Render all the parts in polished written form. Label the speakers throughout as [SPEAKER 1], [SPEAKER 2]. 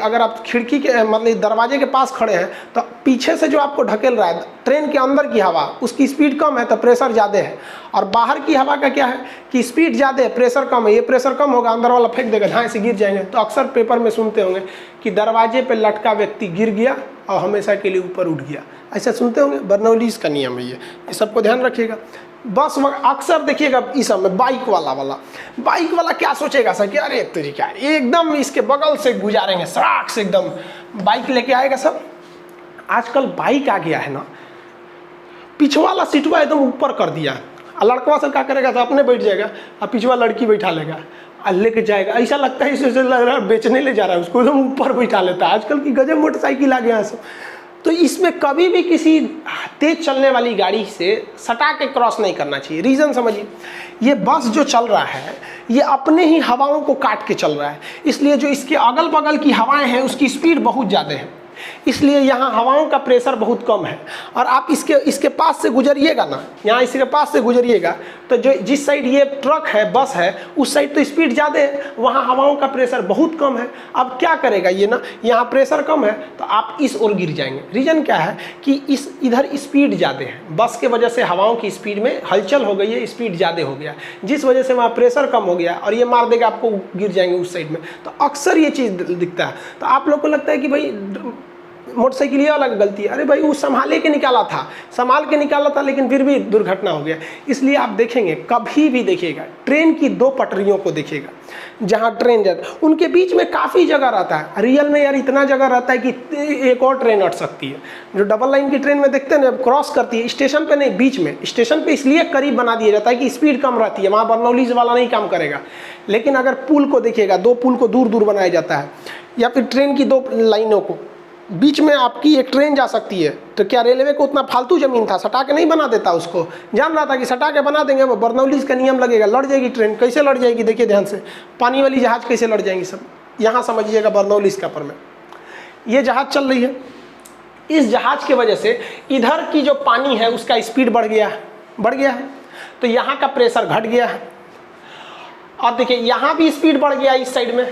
[SPEAKER 1] अगर आप खिड़की के मतलब दरवाजे के पास खड़े हैं तो पीछे से जो आपको ढकेल रहा है, ट्रेन के अंदर की हवा, उसकी स्पीड कम है तो प्रेशर ज़्यादा है, और बाहर की हवा का क्या है कि स्पीड ज़्यादा है, प्रेशर कम है। ये प्रेशर कम होगा, अंदर वाला फेंक देगा, धाए से गिर जाएंगे। तो अक्सर पेपर में सुनते होंगे कि दरवाजे पर लटका व्यक्ति गिर गया और हमेशा के लिए ऊपर उठ गया, ऐसा सुनते होंगे। बर्नौलीज का नियम है ये सबको ध्यान रखिएगा। बस अक्सर देखिएगा इस समय बाइक वाला क्या सोचेगा सर कि अरे तेरी क्या एकदम इसके बगल से गुजारेंगे, सड़क से एकदम बाइक लेके आएगा सब। आजकल बाइक आ गया है ना, पीछे वाला सीटवा एकदम ऊपर कर दिया, और लड़कवा सब क्या करेगा तो अपने बैठ जाएगा और पिछवा लड़की बैठा लेगा और लेके जाएगा। ऐसा लगता है इसे लग रहा है बेचने ले जा रहा है, उसको एकदम ऊपर बैठा लेता है। आजकल की गजब मोटरसाइकिल आ गया है सब। तो इसमें कभी भी किसी तेज चलने वाली गाड़ी से सटा के क्रॉस नहीं करना चाहिए। रीज़न समझिए, ये बस जो चल रहा है ये अपने ही हवाओं को काट के चल रहा है, इसलिए जो इसके अगल बगल की हवाएं हैं उसकी स्पीड बहुत ज़्यादा है, इसलिए यहाँ हवाओं का प्रेशर बहुत कम है। और आप इसके पास से गुजरिएगा ना, यहाँ इसके पास से गुजरिएगा तो जो जिस साइड ये ट्रक है, बस है, उस साइड तो स्पीड ज़्यादा है, वहाँ हवाओं का प्रेशर बहुत कम है। अब क्या करेगा ये ना, यहाँ प्रेशर कम है तो आप इस ओर गिर जाएंगे। रीज़न क्या है कि इधर स्पीड ज़्यादा है, बस के वजह से हवाओं की स्पीड में हलचल हो गई है, स्पीड ज़्यादा हो गया, जिस वजह से वहाँ प्रेशर कम हो गया और ये मार देगा आपको, गिर जाएंगे उस साइड में। तो अक्सर ये चीज़ दिखता है। तो आप लोग को लगता है कि भाई मोटरसाइकिल ये वाला गलती है, अरे भाई वो संभाल के निकाला था लेकिन फिर भी दुर्घटना हो गया। इसलिए आप देखेंगे, कभी भी देखिएगा ट्रेन की दो पटरियों को देखिएगा, जहाँ ट्रेन जाता उनके बीच में काफ़ी जगह रहता है। रियल में यार इतना जगह रहता है कि एक और ट्रेन अट सकती है। जो डबल लाइन की ट्रेन में देखते हैं ना, क्रॉस करती है स्टेशन पे नहीं, बीच में। स्टेशन पे इसलिए करीब बना दिया जाता है कि स्पीड कम रहती है, वहाँ बर्नौलीज वाला नहीं काम करेगा। लेकिन अगर पुल को देखिएगा, दो पुल को दूर दूर बनाया जाता है, या फिर ट्रेन की दो लाइनों को बीच में आपकी एक ट्रेन जा सकती है, तो क्या रेलवे को उतना फालतू ज़मीन था, सटा के नहीं बना देता? उसको जान रहा था कि सटा के बना देंगे, वो बर्नौलीज का नियम लगेगा, लड़ जाएगी ट्रेन। कैसे लड़ जाएगी देखिए ध्यान से, पानी वाली जहाज़ कैसे लड़ जाएंगी सब। यहाँ समझिएगा बर्नौलीज का पर में ये जहाज़ चल रही है, इस जहाज़ की वजह से इधर की जो पानी है उसका स्पीड बढ़ गया है, तो यहाँ का प्रेशर घट गया है। और देखिए यहाँ भी स्पीड बढ़ गया इस साइड में,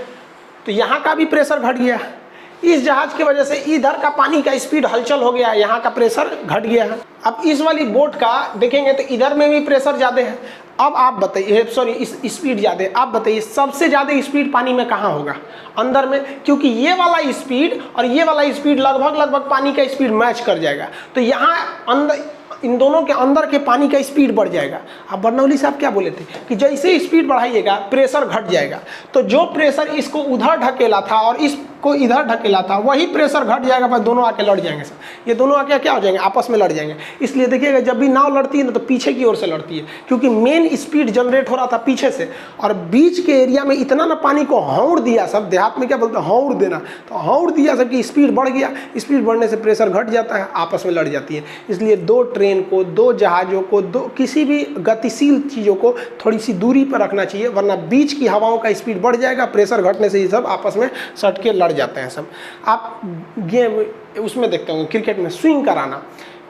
[SPEAKER 1] तो यहाँ का भी प्रेशर घट गया है। इस जहाज की वजह से इधर का पानी का स्पीड हलचल हो गया है, यहाँ का प्रेशर घट गया है। अब इस वाली बोट का देखेंगे तो इधर में भी प्रेशर ज़्यादा है। अब आप बताइए, सॉरी इस स्पीड ज़्यादा है, आप बताइए सबसे ज़्यादा स्पीड पानी में कहाँ होगा? अंदर में, क्योंकि ये वाला स्पीड और ये वाला स्पीड लगभग पानी का स्पीड मैच कर जाएगा। तो यहाँ अंदर इन दोनों के अंदर के पानी का स्पीड बढ़ जाएगा। अब बर्नौली साहब क्या बोले थे कि जैसे स्पीड बढ़ाइएगा प्रेशर घट जाएगा, तो जो प्रेशर इसको उधर ढकेला था और इसको इधर ढकेला था वही प्रेशर घट जाएगा, पर दोनों आके लड़ जाएंगे सर। ये दोनों आके क्या हो जाएंगे? आपस में लड़ जाएंगे। इसलिए देखिएगा जब भी नाव लड़ती है ना तो पीछे की ओर से लड़ती है, क्योंकि मेन स्पीड जनरेट हो रहा था पीछे से, और बीच के एरिया में इतना ना पानी को हौड़ दिया, सब देहात में क्या बोलते हैं हौड़ देना, तो हौड़ दिया सब की स्पीड बढ़ गया। स्पीड बढ़ने से प्रेशर घट जाता है, आपस में लड़ जाती है। इसलिए दो ट्रेन को, दो जहाज़ों को, दो किसी भी गतिशील चीज़ों को थोड़ी सी दूरी पर रखना चाहिए, वरना बीच की हवाओं का स्पीड बढ़ जाएगा, प्रेशर घटने से ये सब आपस में सट के लड़ जाते हैं सब। आप गेम उसमें देखते होंगे क्रिकेट में स्विंग कराना,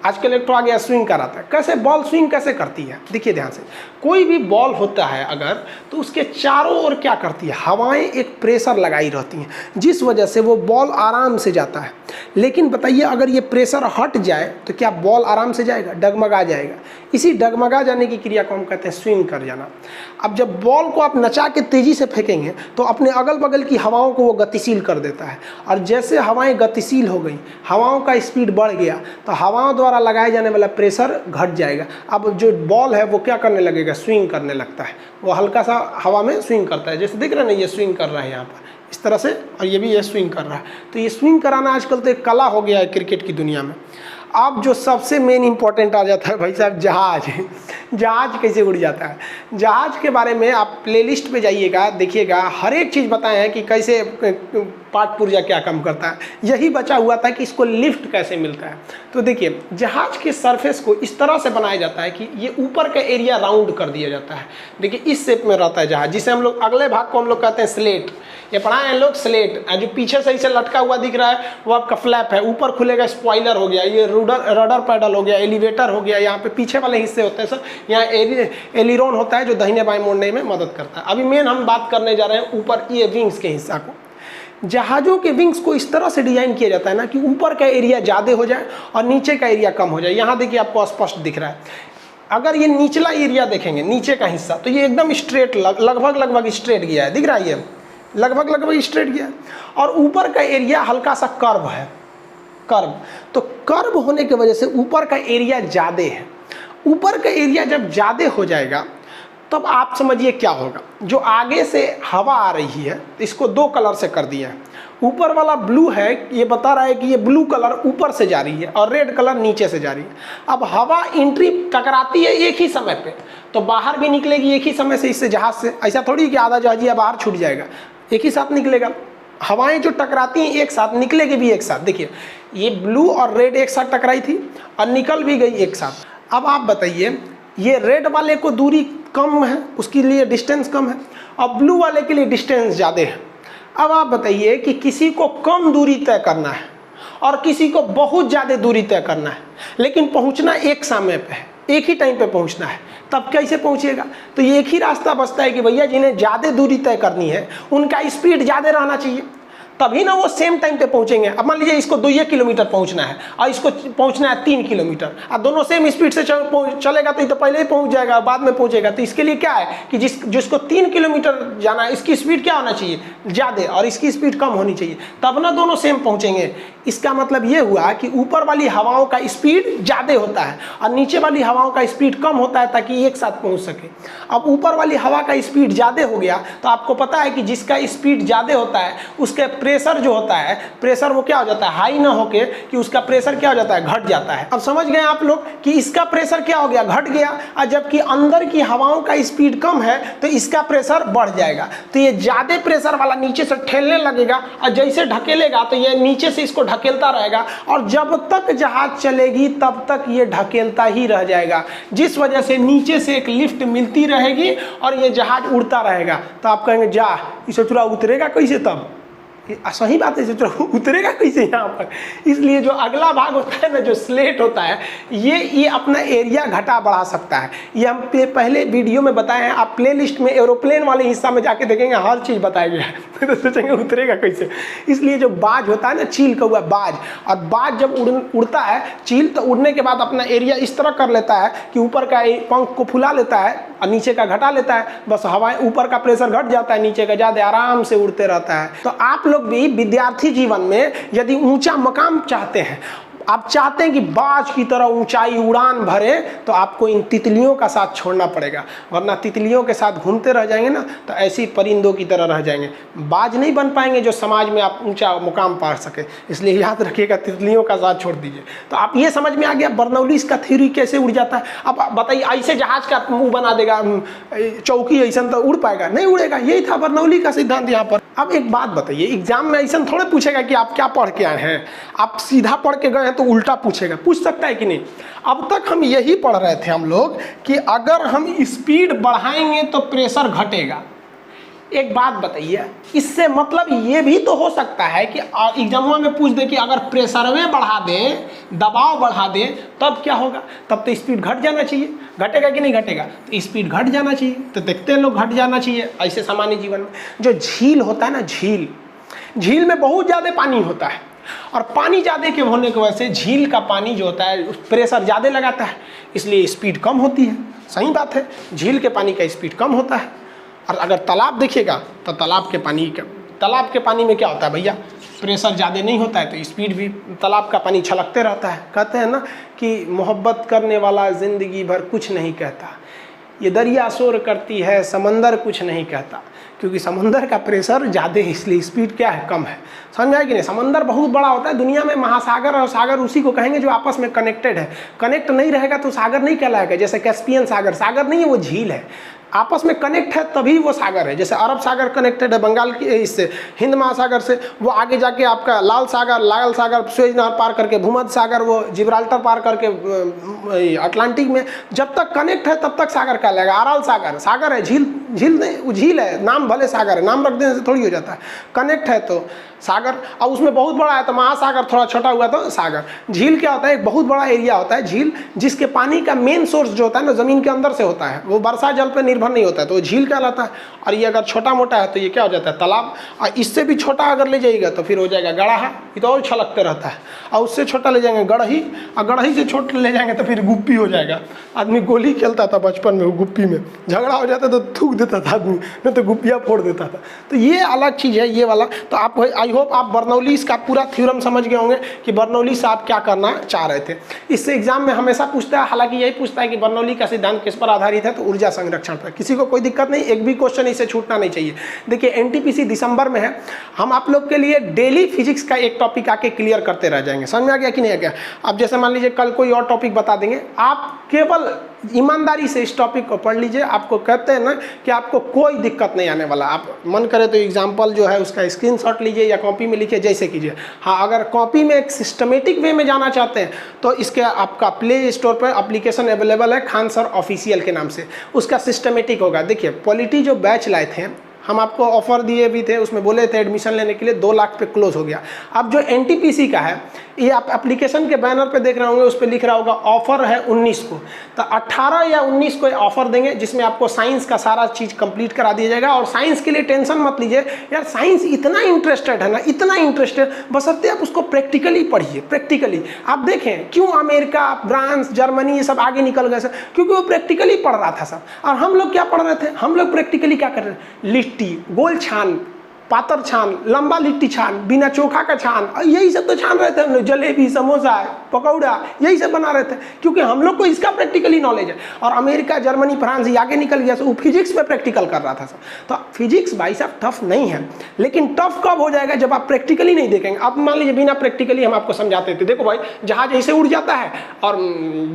[SPEAKER 1] आजकल एक तो आ गया स्विंग कराता है। कैसे बॉल स्विंग कैसे करती है? देखिए ध्यान से, कोई भी बॉल होता है अगर, तो उसके चारों ओर क्या करती है, हवाएं एक प्रेशर लगाई रहती हैं, जिस वजह से वो बॉल आराम से जाता है। लेकिन बताइए अगर ये प्रेशर हट जाए तो क्या बॉल आराम से जाएगा? डगमगा जाएगा। इसी डगमगा जाने की क्रिया को हम कहते हैं स्विंग कर जाना। अब जब बॉल को आप नचा के तेज़ी से फेंकेंगे तो अपने अगल बगल की हवाओं को वो गतिशील कर देता है, और जैसे हवाएं गतिशील हो गई, हवाओं का स्पीड बढ़ गया, तो हवाओं द्वारा लगाए जाने वाला प्रेशर घट जाएगा। अब जो बॉल है वो क्या करने लगेगा? स्विंग करने लगता है, वो हल्का सा हवा में स्विंग करता है। जैसे देख रहे हैं ना, ये स्विंग कर रहा है यहाँ पर इस तरह से, और ये भी ये स्विंग कर रहा है। तो ये स्विंग कराना आजकल तो एक कला हो गया है क्रिकेट की दुनिया में। अब जो सबसे मेन इंपॉर्टेंट आ जाता है भाई साहब, जहाज। जहाज कैसे उड़ जाता है? जहाज के बारे में आप प्लेलिस्ट पे जाइएगा, देखिएगा, हर एक चीज़ बताए हैं कि कैसे पाठ पुर्जा क्या काम करता है। यही बचा हुआ था कि इसको लिफ्ट कैसे मिलता है। तो देखिए, जहाज के सरफेस को इस तरह से बनाया जाता है कि ये ऊपर का एरिया राउंड कर दिया जाता है। देखिए इस शेप में रहता है जहाज, जिसे हम लोग अगले भाग को हम लोग कहते हैं स्लेट। ये पढ़ाए हैं लोग स्लेट। जो पीछे से इसे लटका हुआ दिख रहा है वो आपका फ्लैप है, ऊपर खुलेगा स्पॉइलर हो गया, ये रडर पैडल हो गया, एलिवेटर हो गया, यहाँ पे पीछे वाले हिस्से होते हैं सर, यहाँ एलिरोन होता है जो दाहिने बाएं मोड़ने में मदद करता है। अभी मेन हम बात करने जा रहे हैं ऊपर ये विंग्स के हिस्सा को। जहाज़ों के विंग्स को इस तरह से डिज़ाइन किया जाता है ना कि ऊपर का एरिया ज़्यादा हो जाए और नीचे का एरिया कम हो जाए। यहाँ देखिए आपको स्पष्ट दिख रहा है। अगर ये निचला एरिया देखेंगे, नीचे का हिस्सा, तो ये एकदम स्ट्रेट लगभग स्ट्रेट गया है, दिख रहा है, ये लगभग स्ट्रेट गया है। और ऊपर का एरिया हल्का सा कर्व है, कर्व। तो कर्व होने की वजह से ऊपर का एरिया ज़्यादा है। ऊपर का एरिया जब ज़्यादा हो जाएगा तब आप समझिए क्या होगा। जो आगे से हवा आ रही है, इसको दो कलर से कर दिया है। ऊपर वाला ब्लू है, ये बता रहा है कि ये ब्लू कलर ऊपर से जा रही है और रेड कलर नीचे से जा रही है। अब हवा एंट्री टकराती है एक ही समय पे, तो बाहर भी निकलेगी एक ही समय से इससे जहाज से। ऐसा थोड़ी कि आधा जहाजिया बाहर छूट जाएगा, एक ही साथ निकलेगा। हवाएं जो टकराती हैं एक साथ, निकलेगी भी एक साथ। देखिए ये ब्लू और रेड एक साथ टकराई थी और निकल भी गई एक साथ। अब आप बताइए, ये रेड वाले को दूरी कम है, उसके लिए डिस्टेंस कम है, और ब्लू वाले के लिए डिस्टेंस ज़्यादा है। अब आप बताइए कि किसी को कम दूरी तय करना है और किसी को बहुत ज़्यादा दूरी तय करना है, लेकिन पहुंचना एक समय पे है, एक ही टाइम पे पहुंचना है, तब कैसे पहुंचेगा? तो ये एक ही रास्ता बचता है कि भैया जिन्हें ज़्यादा दूरी तय करनी है उनका स्पीड ज़्यादा रहना चाहिए, तभी ना वो सेम टाइम पे पहुंचेंगे। अब मान लीजिए इसको 2 किलोमीटर पहुंचना है और इसको पहुंचना है 3 किलोमीटर, और दोनों सेम स्पीड से चलेगा तो ये तो पहले ही पहुंच जाएगा, बाद में पहुंचेगा। तो इसके लिए क्या है कि जिसको 3 किलोमीटर जाना है, इसकी स्पीड क्या होना चाहिए? ज़्यादा, और इसकी स्पीड कम होनी चाहिए, तब ना दोनों सेम पहुंचेंगे। इसका मतलब ये हुआ कि ऊपर वाली हवाओं का स्पीड ज़्यादा होता है और नीचे वाली हवाओं का स्पीड कम होता है, ताकि एक साथ पहुँच सके। अब ऊपर वाली हवा का स्पीड ज़्यादा हो गया तो आपको पता है कि जिसका स्पीड ज़्यादा होता है उसके प्रेशर जो होता है, प्रेशर वो क्या हो जाता है? हाई ना होके कि उसका प्रेशर क्या हो जाता है? घट जाता है। अब समझ गए आप लोग कि इसका प्रेशर क्या हो गया? घट गया। और जबकि अंदर की हवाओं का स्पीड कम है तो इसका प्रेशर बढ़ जाएगा। तो ये ज़्यादा प्रेशर वाला नीचे से ठेलने लगेगा और जैसे ढकेलेगा तो ये नीचे से इसको ढकेलता रहेगा, और जब तक जहाज चलेगी तब तक ये ढकेलता ही रह जाएगा, जिस वजह से नीचे से एक लिफ्ट मिलती रहेगी और ये जहाज उड़ता रहेगा। तो आप कहेंगे जा इसे थोड़ा उतरेगा कैसे? तब सही बात है, उतरेगा कैसे यहाँ पर? इसलिए जो अगला भाग होता है ना, जो स्लेट होता है, ये अपना एरिया घटा बढ़ा सकता है। ये हम पहले वीडियो में बताए हैं, आप प्लेलिस्ट में एरोप्लेन वाले हिस्सा में जाके देखेंगे, हर चीज़ बताया गया है। तो सोचेंगे उतरेगा कैसे। इसलिए जो बाज होता है ना, चील का हुआ बाज, और बाज जब उड़ता है चील, तो उड़ने के बाद अपना एरिया इस तरह कर लेता है कि ऊपर का पंख को फुला लेता है और नीचे का घटा लेता है। बस हवाएं, ऊपर का प्रेशर घट जाता है, नीचे का ज़्यादा, आराम से उड़ते रहता है। तो आप लोग भी विद्यार्थी जीवन में यदि ऊंचा मकाम चाहते हैं, आप चाहते हैं कि बाज की तरह ऊंचाई उड़ान भरे, तो आपको इन तितलियों का साथ छोड़ना पड़ेगा, वरना तितलियों के साथ घूमते रह जाएंगे ना तो ऐसी परिंदों की तरह रह जाएंगे, बाज नहीं बन पाएंगे जो समाज में आप ऊंचा मुकाम पा सके। इसलिए याद रखिएगा, तितलियों का साथ छोड़ दीजिए। तो आप ये समझ में आ गया बर्नौलीज का थ्योरी कैसे उड़ जाता है। अब बताइए, ऐसे जहाज का मुंह बना देगा चौकी ऐसा, तो उड़ पाएगा? नहीं उड़ेगा। यही था बर्नौली का सिद्धांत यहाँ पर। अब एक बात बताइए, एग्जाम में ऐसा थोड़े पूछेगा कि आप क्या पढ़ के आए हैं, आप सीधा पढ़ के गए हैं तो उल्टा पूछेगा, पूछ सकता है कि नहीं? अब तक हम यही पढ़ रहे थे हम लोग कि अगर हम स्पीड बढ़ाएंगे तो प्रेशर घटेगा। एक बात बताइए, इससे मतलब ये भी तो हो सकता है कि एग्जाम में पूछ दे कि अगर प्रेशर में बढ़ा दें, दबाव बढ़ा दें, तब क्या होगा? तब तो स्पीड घट जाना चाहिए। घटेगा कि नहीं घटेगा? तो स्पीड घट जाना चाहिए। तो देखते हैं लोग, घट जाना चाहिए। ऐसे सामान्य जीवन में जो झील होता है ना, झील में बहुत ज़्यादा पानी होता है, और पानी ज़्यादा के होने की वजह से झील का पानी जो होता है प्रेशर ज़्यादा लगाता है, इसलिए स्पीड कम होती है। सही बात है, झील के पानी का स्पीड कम होता है। और अगर तालाब देखिएगा तो तालाब के पानी में क्या होता है भैया? प्रेशर ज़्यादा नहीं होता है, तो स्पीड भी, तालाब का पानी छलकते रहता है। कहते हैं ना कि मोहब्बत करने वाला ज़िंदगी भर कुछ नहीं कहता, ये दरिया शोर करती है, समंदर कुछ नहीं कहता, क्योंकि समंदर का प्रेशर ज़्यादा है, इसलिए स्पीड क्या है? कम है। समझ आए कि नहीं? समंदर बहुत बड़ा होता है। दुनिया में महासागर और सागर उसी को कहेंगे जो आपस में कनेक्टेड है। कनेक्ट नहीं रहेगा तो सागर नहीं कहलाएगा। जैसे कैस्पियन सागर नहीं है, वो झील है। आपस में कनेक्ट है तभी वो सागर है। जैसे अरब सागर कनेक्टेड है बंगाल की इससे, हिंद महासागर से, वो आगे जाके आपका लाल सागर सुएज नहर पार करके, भूमध्य सागर, वो जिब्राल्टर पार करके अटलांटिक में, जब तक कनेक्ट है तब तक सागर कहलाएगा। अराल सागर है, झील नहीं, वो झील है, नाम भले सागर है, नाम रख देने से थोड़ी हो जाता है। कनेक्ट है तो सागर, और उसमें बहुत बड़ा है तो महासागर, थोड़ा छोटा हुआ तो सागर। झील क्या होता है, एक बहुत बड़ा एरिया होता है झील, जिसके पानी का मेन सोर्स जो होता है ना ज़मीन के अंदर से होता है, वो वर्षा जल पर निर्भर नहीं होता है, तो वो झील कहलाता है। और ये अगर छोटा मोटा है तो ये क्या हो जाता है, तालाब। और इससे भी छोटा अगर ले जाइएगा तो फिर हो जाएगा गड़ाहा, ये तो और छलकते रहता है। और उससे छोटा ले जाएंगे गड़ही, और गड़ही से छोटा ले जाएंगे तो फिर गुप्पी हो जाएगा। आदमी गोली खेलता था बचपन में, वो गुप्पी में झगड़ा हो जाता तो थूक देता था आदमी, नहीं तो गुप्पियाँ फोड़ देता था। तो ये अलग चीज़ है ये वाला। तो आप, आई होप आप बर्नौलीज का पूरा थ्योरम समझ गए होंगे कि बर्नौली से आप क्या करना चाह रहे थे। इससे एग्जाम में हमेशा पूछता है, हालांकि यही पूछता है कि बर्नौली का सिद्धांत किस पर आधारित है, तो ऊर्जा संरक्षण पर। किसी को कोई दिक्कत नहीं, एक भी क्वेश्चन इससे छूटना नहीं चाहिए। देखिए एनटीपीसी दिसंबर में है, हम आप लोग के लिए डेली फिजिक्स का एक टॉपिक आके क्लियर करते रह जाएंगे। समझ में आ गया कि नहीं आ गया? अब जैसे मान लीजिए कल कोई और टॉपिक बता देंगे, आप केवल ईमानदारी से इस टॉपिक को पढ़ लीजिए। आपको कहते हैं ना कि आपको कोई दिक्कत नहीं आने वाला। आप मन करे तो एग्जाम्पल जो है उसका स्क्रीनशॉट लीजिए या कॉपी में लिखिए, जैसे कीजिए। हाँ, अगर कॉपी में एक सिस्टमेटिक वे में जाना चाहते हैं तो इसके आपका प्ले स्टोर पर एप्लीकेशन अवेलेबल है, खान सर ऑफिशियल के नाम से। उसका सिस्टमेटिक होगा। देखिए पॉलिटी जो बैच लाए थे हम, आपको ऑफर दिए भी थे, उसमें बोले थे एडमिशन लेने के लिए 2 लाख पे क्लोज हो गया। अब जो एनटीपीसी का है, ये आप एप्लीकेशन के बैनर पे देख रहे होंगे, उस पर लिख रहा होगा ऑफर है 19 को। तो 18 या 19 को ऑफर देंगे, जिसमें आपको साइंस का सारा चीज़ कंप्लीट करा दिया जाएगा। और साइंस के लिए टेंशन मत लीजिए यार, साइंस इतना इंटरेस्टेड है ना, इतना इंटरेस्टेड, बशर्ते आप उसको प्रैक्टिकली पढ़िए। प्रैक्टिकली आप देखें क्यों अमेरिका, फ्रांस, जर्मनी ये सब आगे निकल गए सर, क्योंकि वो प्रैक्टिकली पढ़ रहा था सब। और हम लोग क्या पढ़ रहे थे, हम लोग प्रैक्टिकली क्या कर रहे थे, लिट्टी, गोल छान, पातर छान, लंबा लिट्टी छान, बिना चोखा का छान, यही सब तो छान रहे थे हम लोग। जलेबी, समोसा, पकौड़ा, यही सब बना रहे थे, क्योंकि हम लोग को इसका प्रैक्टिकली नॉलेज है। और अमेरिका, जर्मनी, फ्रांस ये आगे निकल गया, वो फिजिक्स पे प्रैक्टिकल कर रहा था सब। तो फिजिक्स भाई साहब टफ नहीं है, लेकिन टफ कब हो जाएगा, जब आप प्रैक्टिकली नहीं देखेंगे। अब मान लीजिए बिना प्रैक्टिकली हम आपको समझाते थे, देखो भाई जहाज ऐसे उड़ जाता है और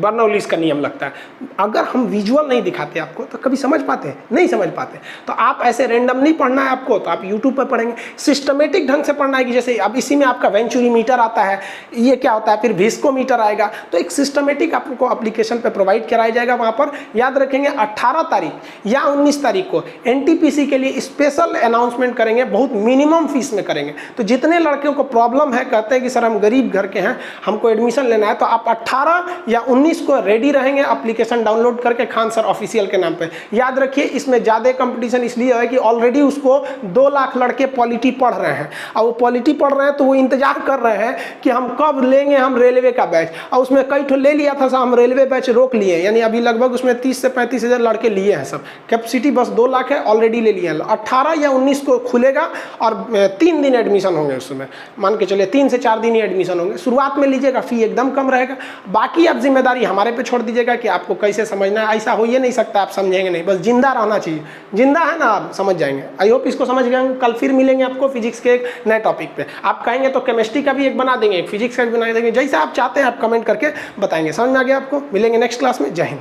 [SPEAKER 1] बर्नौलीज का नियम लगता है। अगर हम विजुअल नहीं दिखाते आपको तो कभी समझ पाते हैं, नहीं समझ पाते। तो आप ऐसे रैंडम नहीं पढ़ना है आपको, तो आप यूट्यूब पढ़ेंगे, सिस्टमेटिक ढंग से पढ़ना है। कि जैसे अब इसी में आपका वेंचुरी मीटर आता है, ये क्या होता है, फिर विस्कोमीटर आएगा। तो एक सिस्टमेटिक आपको एप्लीकेशन पे प्रोवाइड कराया जाएगा। वहां पर याद रखेंगे 18 तारीख या 19 तारीख को एनटीपीसी के लिए स्पेशल अनाउंसमेंट करेंगे, बहुत मिनिमम फीस में करेंगे। तो जितने लड़कियों को प्रॉब्लम है, कहते हैं कि सर हम गरीब घर के हैं, हमको एडमिशन लेना है, तो आप 18 या 19 को रेडी रहेंगे एप्लीकेशन डाउनलोड करके खान सर ऑफिशियल के नाम पे। याद रखिए इसमें ज़्यादा कंपटीशन इसलिए है कि ऑलरेडी उसको 2 लाख लड़के पॉलिटी पढ़ रहे हैं। और वो पॉलिटी पढ़ रहे हैं तो वो इंतजार कर रहे हैं कि हम कब लेंगे हम रेलवे का बैच। और उसमें कई ठो ले लिया था, हम रेलवे बैच रोक लिए, यानी अभी लगभग उसमें 30 से 35 हज़ार लड़के लिए हैं सब। कैपेसिटी बस 2 लाख है, ऑलरेडी ले लिए हैं। 18 या 19 को खुलेगा और 3 दिन एडमिशन होंगे उसमें, मान के चलिए 3 से 4 दिन ही एडमिशन होंगे। शुरुआत में लीजिएगा, फी एकदम कम रहेगा, बाकी आप जिम्मेदारी हमारे पे छोड़ दीजिएगा कि आपको कैसे समझना है। ऐसा हो ही नहीं सकता आप समझेंगे नहीं, बस जिंदा रहना चाहिए। जिंदा है ना, आप समझ जाएंगे। आई होप इसको समझ गए। कल फिर मिलेंगे आपको फिजिक्स के एक नए टॉपिक पे। आप कहेंगे तो केमिस्ट्री का भी एक बना देंगे, फिजिक्स का भी बना देंगे, जैसा आप चाहते हैं आप कमेंट करके बताएंगे। समझ में आ गया आपको? मिलेंगे नेक्स्ट क्लास में। जय हिंद।